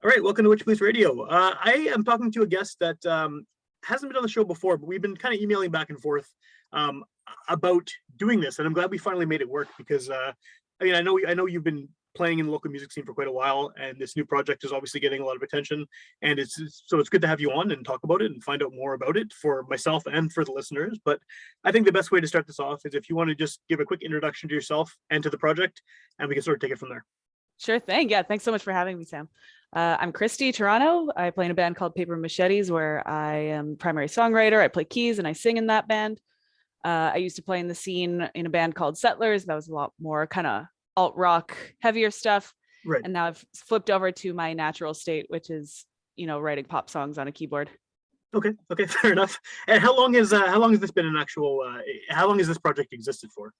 All right, welcome to Witchpolice Radio. I am talking to a guest that hasn't been on the show before, but we've been kind of emailing back and forth um, about doing this, and I'm glad we finally made it work because I know you've been playing in the local music scene for quite a while, and this new project is obviously getting a lot of attention, and it's good to have you on and talk about it and find out more about it for myself and for the listeners. But I think the best way to start this off is if you want to just give a quick introduction to yourself and to the project, and we can sort of take it from there. Sure thing. Yeah, thanks so much for having me, Sam. I'm Christy Taronno. I play in a band called Paper Machetes, where I am primary songwriter. I play keys and I sing in that band. I used to play in the scene in a band called Settlers. That was a lot more kind of alt rock, heavier stuff. Right. And now I've flipped over to my natural state, which is, writing pop songs on a keyboard. Okay, fair enough. And how long has this been an actual? How long has this project existed for?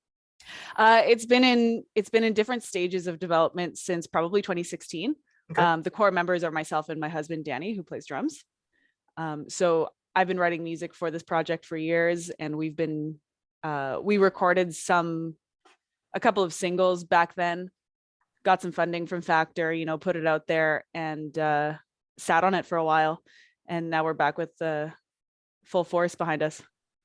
It's been in different stages of development since probably 2016. Okay. The core members are myself and my husband Danny, who plays drums. So I've been writing music for this project for years, and we recorded a couple of singles back then, got some funding from Factor, put it out there, and sat on it for a while, and now we're back with the full force behind us.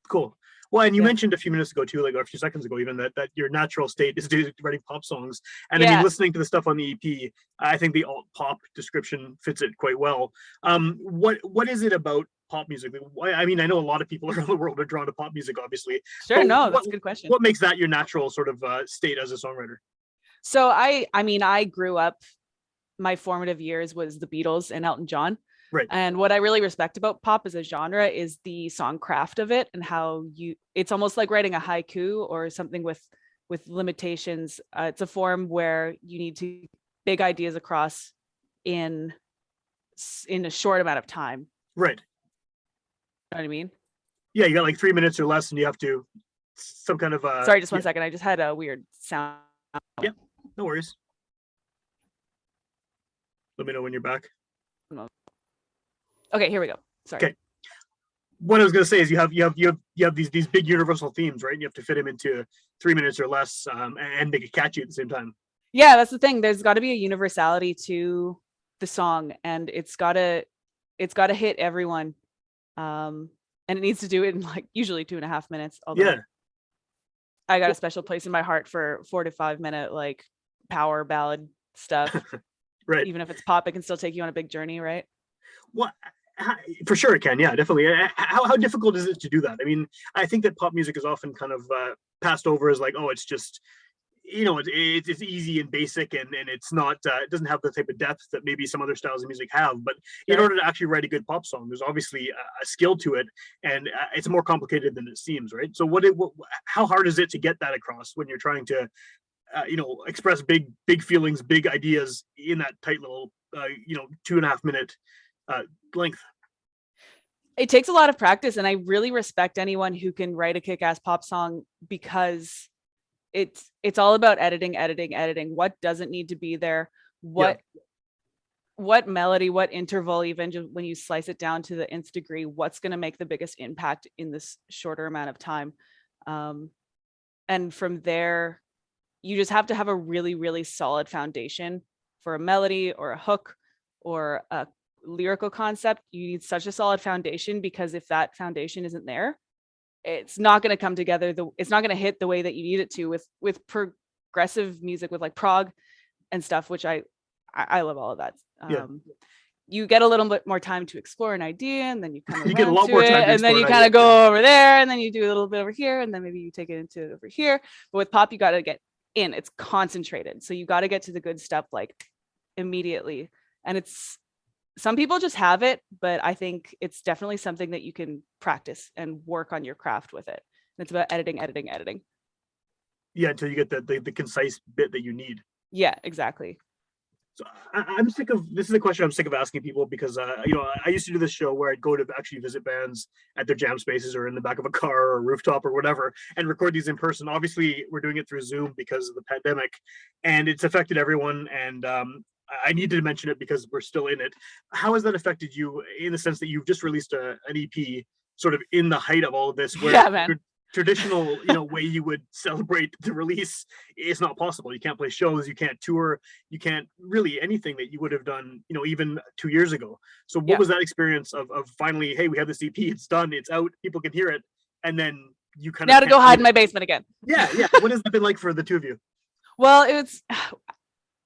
Cool. Well, and you mentioned a few minutes ago too, like or a few seconds ago even, that your natural state is writing pop songs. And I mean, listening to the stuff on the EP, I think the alt pop description fits it quite well. What is it about pop music? I mean, I know a lot of people around the world are drawn to pop music, obviously. Sure, no, that's a good question. What makes that your natural sort of state as a songwriter? So I grew up, my formative years was the Beatles and Elton John. Right. And what I really respect about pop as a genre is the song craft of it, and how it's almost like writing a haiku or something with limitations. It's a form where you need to big ideas across in a short amount of time. Right. You know what I mean? Yeah, you got like 3 minutes or less, and you have to some kind of Sorry, just one second. I just had a weird sound. Yeah, no worries. Let me know when you're back. Okay, here we go. Sorry. Okay. What I was going to say is you have these big universal themes, right? And you have to fit them into 3 minutes or less, and make it catchy at the same time. Yeah, that's the thing. There's got to be a universality to the song, and it's got to hit everyone. And it needs to do it in like usually 2.5 minutes. Although I got a special place in my heart for 4 to 5 minute like power ballad stuff. Right. Even if it's pop, it can still take you on a big journey, right? Well, for sure it can. Yeah, definitely. How difficult is it to do that? I mean, I think that pop music is often kind of passed over as like, oh, it's just, it's easy and basic, and it's not, it doesn't have the type of depth that maybe some other styles of music have. But in order to actually write a good pop song, there's obviously a skill to it, and it's more complicated than it seems, right? So how hard is it to get that across when you're trying to, express big feelings, big ideas in that tight little, 2.5 minute length? It takes a lot of practice, and I really respect anyone who can write a kick-ass pop song, because it's all about editing. What doesn't need to be there? What melody, what interval, even just when you slice it down to the nth degree, what's going to make the biggest impact in this shorter amount of time? And from there, you just have to have a really, really solid foundation for a melody or a hook or a lyrical concept. You need such a solid foundation, because if that foundation isn't there, it's not going to come together. It's not going to hit the way that you need it to with progressive music, with like prog and stuff, which I love all of that. You get a little bit more time to explore an idea, and then you kind of get a lot more time to and then you kind of go over there, and then you do a little bit over here, and then maybe you take it into over here. But with pop, you got to get in. It's concentrated, so you got to get to the good stuff like immediately. And some people just have it, but I think it's definitely something that you can practice and work on your craft with it. And it's about editing. Yeah, until you get the concise bit that you need. Yeah, exactly. So I'm sick of, this is a question I'm sick of asking people, because I used to do this show where I'd go to actually visit bands at their jam spaces or in the back of a car or a rooftop or whatever, and record these in person. Obviously, we're doing it through Zoom because of the pandemic, and it's affected everyone. And I needed to mention it because we're still in it. How has that affected you, in the sense that you've just released an EP sort of in the height of all of this, where traditional, way you would celebrate the release is not possible. You can't play shows, you can't tour, you can't really anything that you would have done, even 2 years ago. So what Yeah. was that experience of finally, hey, we have this EP, it's done, it's out, people can hear it, and then you kind Now of to go hide in my basement again. Yeah. What has that been like for the two of you? Well,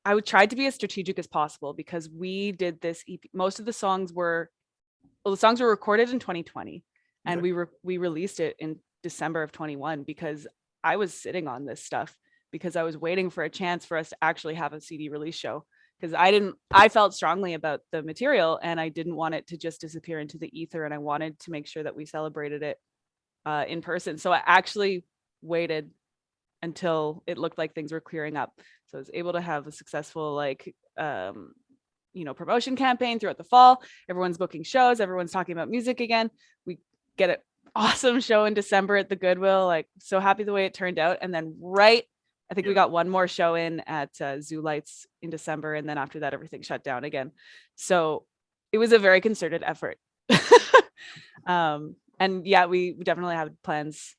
I would try to be as strategic as possible because we did this EP. Most of the songs were recorded in 2020, and Okay. we released it in December of 21 because I was sitting on this stuff because I was waiting for a chance for us to actually have a CD release show, because I felt strongly about the material and I didn't want it to just disappear into the ether, and I wanted to make sure that we celebrated it in person. So I actually waited until it looked like things were clearing up. So I was able to have a successful promotion campaign throughout the fall. Everyone's booking shows, everyone's talking about music again. We get an awesome show in December at the Goodwill. Like, so happy the way it turned out. And then I think we got one more show in at Zoo Lights in December, and then after that everything shut down again. So it was a very concerted effort. And yeah, we definitely have plans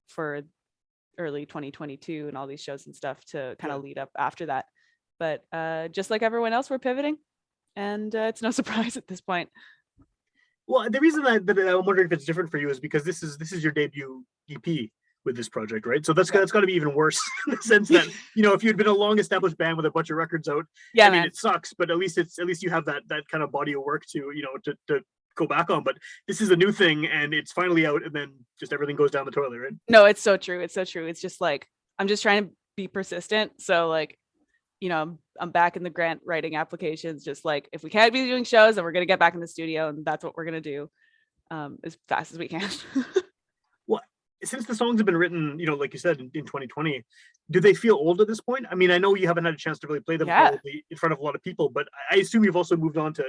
for early 2022 and all these shows and stuff to kind of lead up after that. But just like everyone else, we're pivoting, and it's no surprise at this point. Well, the reason that I'm wondering if it's different for you is because this is your debut EP with this project, right? So that's got to be even worse in the sense that if you'd been a long established band with a bunch of records out, yeah, I mean, man, it sucks, but at least you have that kind of body of work to to go back on. But this is a new thing, and it's finally out, and then just everything goes down the toilet, right? No, it's so true. It's so true. It's just like I'm just trying to be persistent. So like, I'm back in the grant writing applications. Just like, if we can't be doing shows, then we're gonna get back in the studio, and that's what we're gonna do as fast as we can. Well, since the songs have been written, like you said, in 2020, do they feel old at this point? I mean, I know you haven't had a chance to really play them probably in front of a lot of people, but I assume you've also moved on to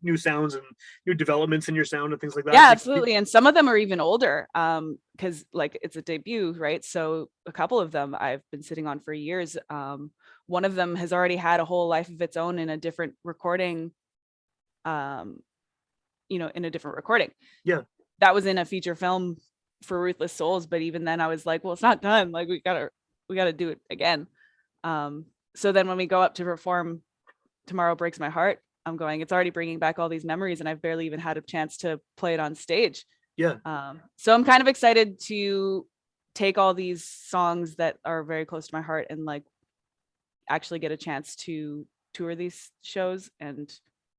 new sounds and new developments in your sound and things like that. Yeah, absolutely. And some of them are even older, because like it's a debut, right? So a couple of them I've been sitting on for years. One of them has already had a whole life of its own in a different recording, in a different recording. Yeah. That was in a feature film for Ruthless Souls, but even then I was like, well, it's not done. Like, we gotta do it again. So then when we go up to perform Tomorrow Breaks My Heart, I'm going, it's already bringing back all these memories, and I've barely even had a chance to play it on stage. Yeah. So I'm kind of excited to take all these songs that are very close to my heart and like actually get a chance to tour these shows and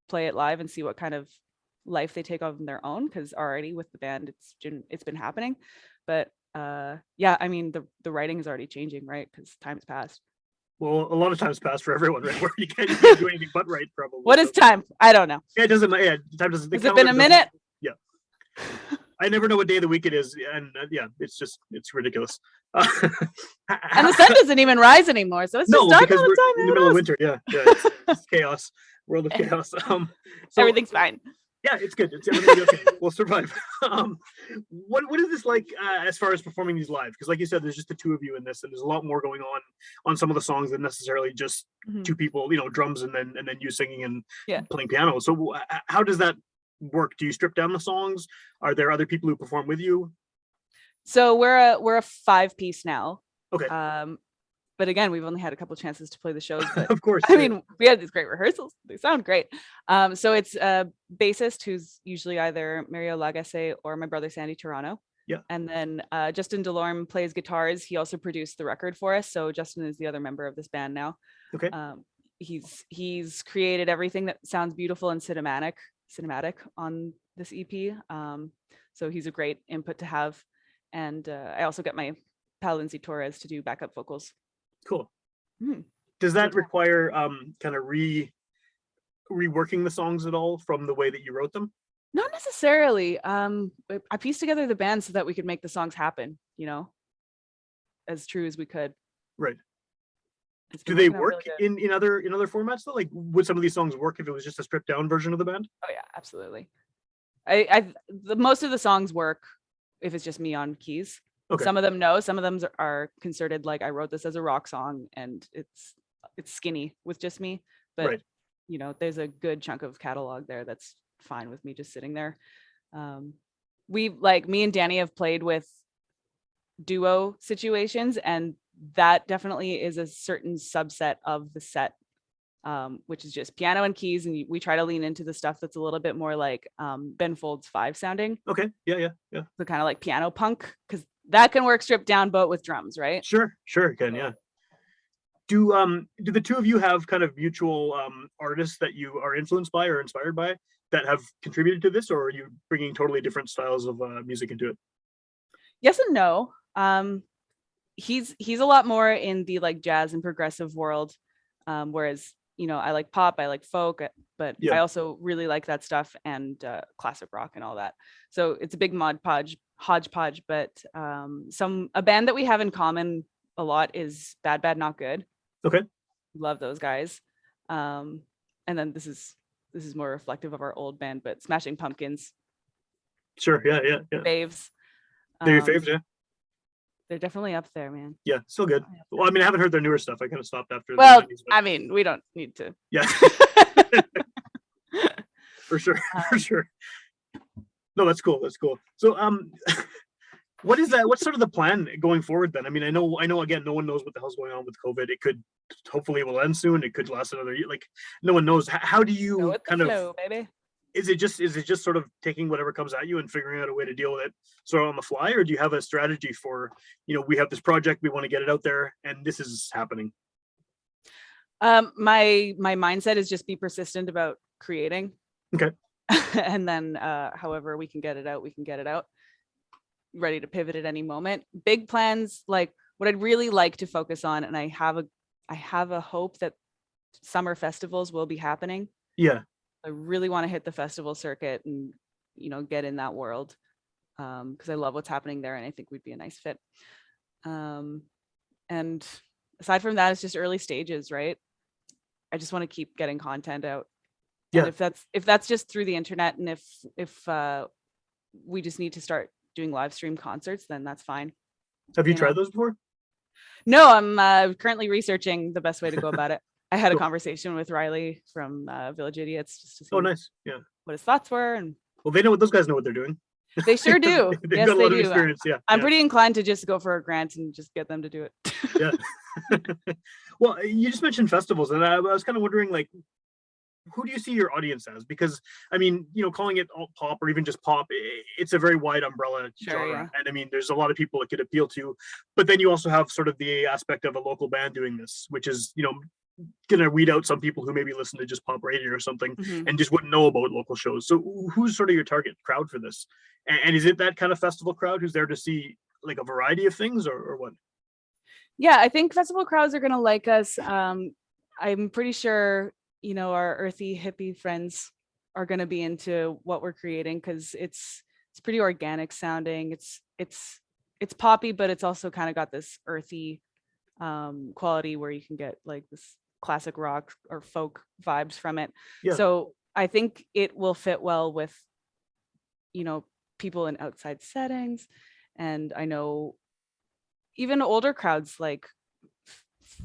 play it live and see what kind of life they take on their own, because already with the band it's been happening. But yeah, I mean, the writing is already changing, right? Because time's passed. Well, a lot of time's passed for everyone, right? Where you can't do anything but write, probably. What is time? I don't know. Yeah, it doesn't matter. Yeah, time doesn't. Has it been a minute? Yeah. I never know what day of the week it is, and yeah, it's ridiculous. And the sun doesn't even rise anymore, so it's just dark all the time. In the middle of winter. Yeah, it's chaos, world of chaos. So everything's fine. Yeah, it's good. It's everything okay. We'll survive. What is this like as far as performing these live? Because like you said, there's just the two of you in this, and there's a lot more going on some of the songs than necessarily just two people, drums and then you singing and playing piano. So how does that work? Do you strip down the songs? Are there other people who perform with you? So we're a 5-piece now. Okay. But again, we've only had a couple chances to play the shows. But of course. I mean, we had these great rehearsals. They sound great. So it's a bassist who's usually either Mario Lagacé or my brother Sandy Taronno. Yeah. And then Justin Delorme plays guitars. He also produced the record for us. So Justin is the other member of this band now. Okay. He's created everything that sounds beautiful and cinematic on this EP. So he's a great input to have. And I also got my pal Lindsay Torres to do backup vocals. Cool. Does that require kind of reworking the songs at all from the way that you wrote them? Not necessarily. I pieced together the band so that we could make the songs happen, as true as we could. Right. Do they work really in other formats though? Like, would some of these songs work if it was just a stripped down version of the band? Oh yeah, absolutely. Most of the songs work if it's just me on keys. Okay. Some of them no, some of them are considered like I wrote this as a rock song and it's skinny with just me. But right. There's a good chunk of catalog there that's fine with me just sitting there. Me and Danny have played with duo situations, and that definitely is a certain subset of the set, which is just piano and keys, and we try to lean into the stuff that's a little bit more like Ben Folds 5 sounding. Okay. Yeah. So kind of like piano punk, because that can work stripped down, but with drums, right? Sure, it can. Yeah. Do the two of you have kind of mutual artists that you are influenced by or inspired by that have contributed to this, or are you bringing totally different styles of music into it? Yes and no. He's a lot more in the like jazz and progressive world, whereas I like pop, I like folk, but I also really like that stuff, and classic rock and all that. So it's a big hodgepodge. But a band that we have in common a lot is Bad Bad Not Good. Okay. Love those guys. And then this is more reflective of our old band, but Smashing Pumpkins. Sure. Yeah. Faves. They're your faves, yeah? They're definitely up there, man. Yeah, still good. Well, I mean, I haven't heard their newer stuff. I kind of stopped after. Well, the 90s, but... I mean, we don't need to. Yeah. For sure. No, that's cool. So, what's sort of the plan going forward then? I mean, I know again, no one knows what the hell's going on with COVID. Hopefully it will end soon. It could last another year. Like, no one knows. How do you baby? Is it just sort of taking whatever comes at you and figuring out a way to deal with it sort of on the fly, or do you have a strategy for, we have this project, we want to get it out there, and this is happening? My mindset is just be persistent about creating. Okay. And then however we can get it out, ready to pivot at any moment. Big plans, like what I'd really like to focus on, and I have a hope that summer festivals will be happening. Yeah. I really want to hit the festival circuit and, get in that world, because I love what's happening there, and I think we'd be a nice fit. And aside from that, it's just early stages, right? I just want to keep getting content out. Yeah. And if that's just through the internet, and if we just need to start doing live stream concerts, then that's fine. Have you tried those before? No, I'm currently researching the best way to go about it. I had a conversation with Riley from Village Idiots just to see nice. Yeah. what his thoughts were. And well, those guys know what they're doing. They sure do. They've got a lot of experience. Yeah. I'm pretty inclined to just go for a grant and just get them to do it. Yeah. Well, you just mentioned festivals, and I was kind of wondering, like, who do you see your audience as? Because I mean, calling it alt pop or even just pop, it's a very wide umbrella genre. Yeah. And I mean, there's a lot of people it could appeal to, but then you also have sort of the aspect of a local band doing this, which is, gonna weed out some people who maybe listen to just pop radio or something, mm-hmm. and just wouldn't know about local shows. So who's sort of your target crowd for this? And is it that kind of festival crowd who's there to see like a variety of things, or what? Yeah, I think festival crowds are gonna like us. I'm pretty sure, our earthy hippie friends are gonna be into what we're creating, because it's pretty organic sounding. It's poppy, but it's also kind of got this earthy quality where you can get like this classic rock or folk vibes from it. Yeah. So I think it will fit well with, people in outside settings. And I know even older crowds like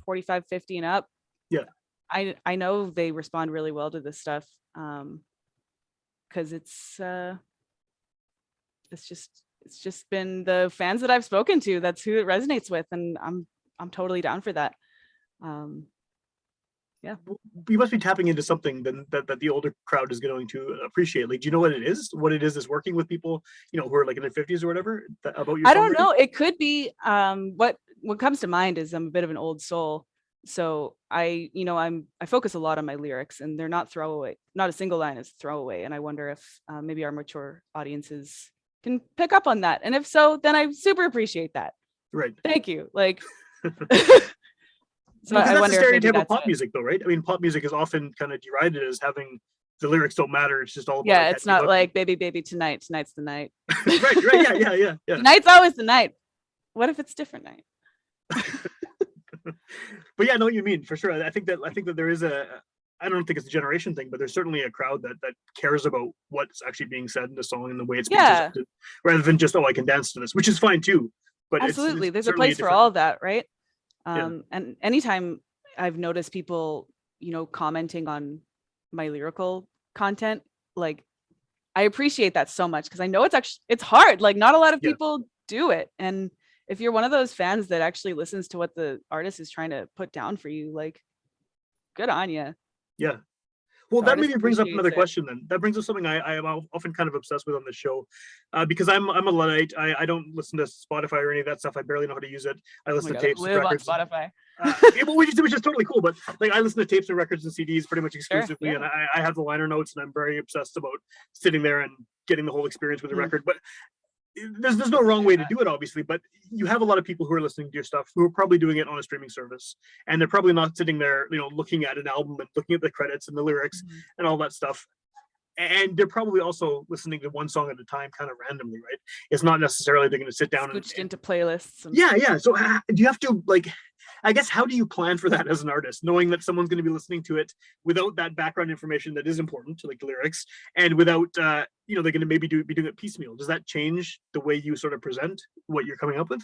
45, 50 and up. Yeah. I know they respond really well to this stuff. Cause it's just been the fans that I've spoken to. That's who it resonates with. And I'm totally down for that. Yeah. You must be tapping into something then that the older crowd is going to appreciate. Like, do you know what it is? What it is that's working with people, who are like in their 50s or whatever, about your I don't know. It could be what comes to mind is I'm a bit of an old soul. So I focus a lot on my lyrics, and they're not throwaway. Not a single line is throwaway. And I wonder if maybe our mature audiences can pick up on that. And if so, then I super appreciate that. Right. Thank you. Like so I wonder the stereotype of pop music, though, right? I mean, pop music is often kind of derided as having the lyrics don't matter. It's just all about it's not like baby tonight's the night. right. Yeah. Tonight's always the night. What if it's different night? But yeah, I know what you mean, for sure. I think that there is I don't think it's a generation thing, but there's certainly a crowd that cares about what's actually being said in the song and the way it's being presented, rather than just, I can dance to this, which is fine too. But absolutely, there's a place for all of that, right? And anytime I've noticed people, commenting on my lyrical content, like I appreciate that so much, because I know it's hard. Like not a lot of people do it, and if you're one of those fans that actually listens to what the artist is trying to put down for you, like, good on you. Yeah. Well, The that artist maybe brings up another appreciates it. question then. That brings up something I am often kind of obsessed with on this show, because I'm a Luddite. I don't listen to Spotify or any of that stuff. I barely know how to use it. I Oh my listen to God, I tapes and live on records. Spotify. Which is totally cool. But like, I listen to tapes and records and CDs pretty much exclusively, yeah. and I have the liner notes, and I'm very obsessed about sitting there and getting the whole experience with the record. But there's no wrong way to do it, obviously, but you have a lot of people who are listening to your stuff who are probably doing it on a streaming service, and they're probably not sitting there, looking at an album and looking at the credits and the lyrics and all that stuff. And they're probably also listening to one song at a time, kind of randomly, right? It's not necessarily they're going to sit down Scooched into playlists. Yeah. So do you have to, like, I guess, how do you plan for that as an artist, knowing that someone's going to be listening to it without that background information that is important, like the lyrics, and without, they're going to maybe be doing it piecemeal? Does that change the way you sort of present what you're coming up with?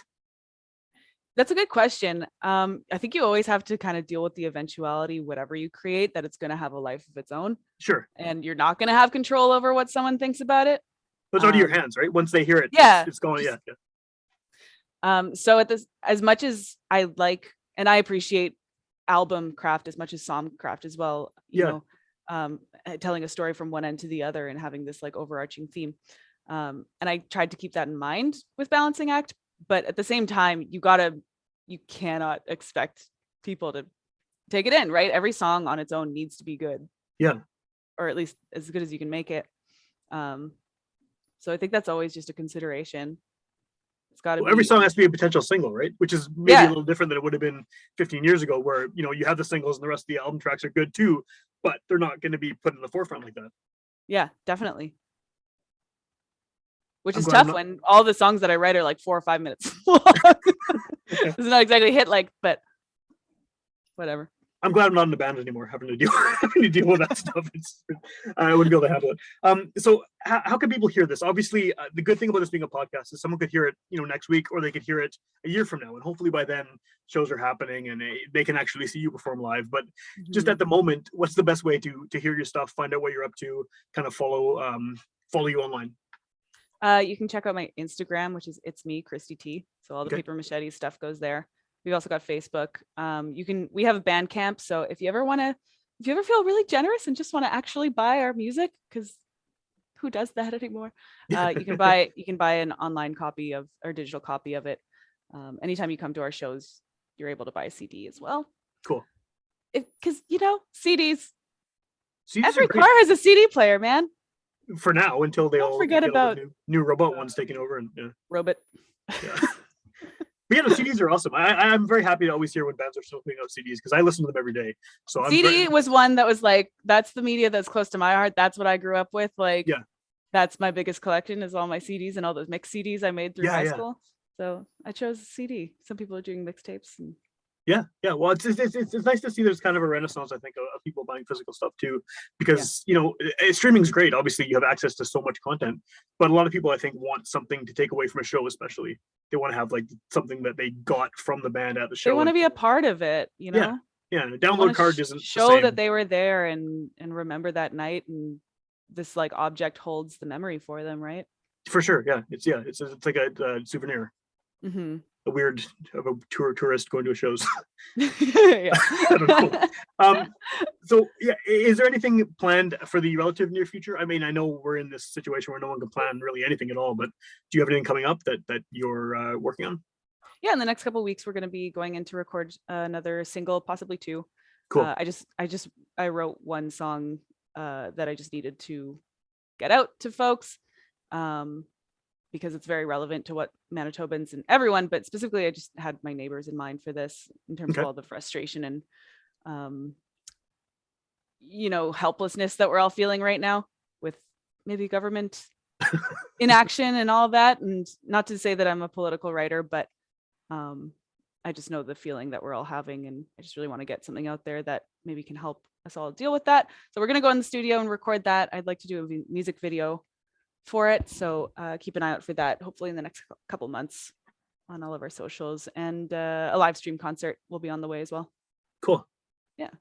That's a good question. I think you always have to kind of deal with the eventuality, whatever you create, that it's going to have a life of its own. Sure. And you're not going to have control over what someone thinks about it. But it's out of your hands, right? Once they hear it, yeah, it's going, just, yeah. So at this, as much as I like, and I appreciate album craft as much as song craft as well, you know, telling a story from one end to the other and having this like overarching theme. And I tried to keep that in mind with Balancing Act, but at the same time, you cannot expect people to take it in, right? Every song on its own needs to be good. Yeah. Or at least as good as you can make it. So I think that's always just a consideration. It's got to be. Every song has to be a potential single, right? Which is maybe a little different than it would have been 15 years ago, where, you have the singles and the rest of the album tracks are good too, but they're not going to be put in the forefront like that. Yeah, definitely. Which is tough when all the songs that I write are like 4 or 5 minutes long. It's not exactly hit like, but whatever. I'm glad I'm not in the band anymore, having to deal with that stuff. I wouldn't be able to handle it. So how can people hear this? Obviously, the good thing about this being a podcast is someone could hear it, next week, or they could hear it a year from now, and hopefully by then shows are happening and they can actually see you perform live. But just at the moment, what's the best way to hear your stuff, find out what you're up to, kind of follow you online? You can check out my Instagram, which is It's Me, Christy T. So all the Paper Machetes stuff goes there. We've also got Facebook. We have a Bandcamp. So if you ever feel really generous and just want to actually buy our music, because who does that anymore? You can buy an online copy or digital copy of it. Anytime you come to our shows, you're able to buy a CD as well. Cool. Because CDs every car has a CD player, man. For now, until they all forget about new robot ones taking over and robot. Yeah. But the CDs are awesome. I'm very happy to always hear when bands are still putting out CDs, because I listen to them every day. So CD was one that was like, that's the media that's close to my heart. That's what I grew up with. Like, that's my biggest collection, is all my CDs and all those mixed CDs I made through high school. So I chose a CD. Some people are doing mixtapes. Yeah. Well, it's nice to see there's kind of a renaissance, I think, of people buying physical stuff too, because streaming's great. Obviously, you have access to so much content, but a lot of people, I think, want something to take away from a show. Especially, they want to have like something that they got from the band at the show. They want to be a part of it, Yeah. And a download card doesn't show that they were there and remember that night, and this like object holds the memory for them, right? For sure. Yeah. It's like a souvenir. Mm-hmm. A weird of a tourist going to a shows. Yeah. I don't know. So is there anything planned for the relative near future? I mean, I know we're in this situation where no one can plan really anything at all, but do you have anything coming up that you're working on? Yeah, in the next couple of weeks, we're going to be going in to record another single, possibly 2. Cool. I wrote one song that I just needed to get out to folks. Because it's very relevant to what Manitobans and everyone, but specifically I just had my neighbors in mind for this, in terms of all the frustration and, helplessness that we're all feeling right now with maybe government inaction and all that. And not to say that I'm a political writer, but I just know the feeling that we're all having, and I just really want to get something out there that maybe can help us all deal with that. So we're going to go in the studio and record that. I'd like to do a music video for it, so keep an eye out for that, hopefully in the next couple months on all of our socials, and a live stream concert will be on the way as well. Cool. Yeah.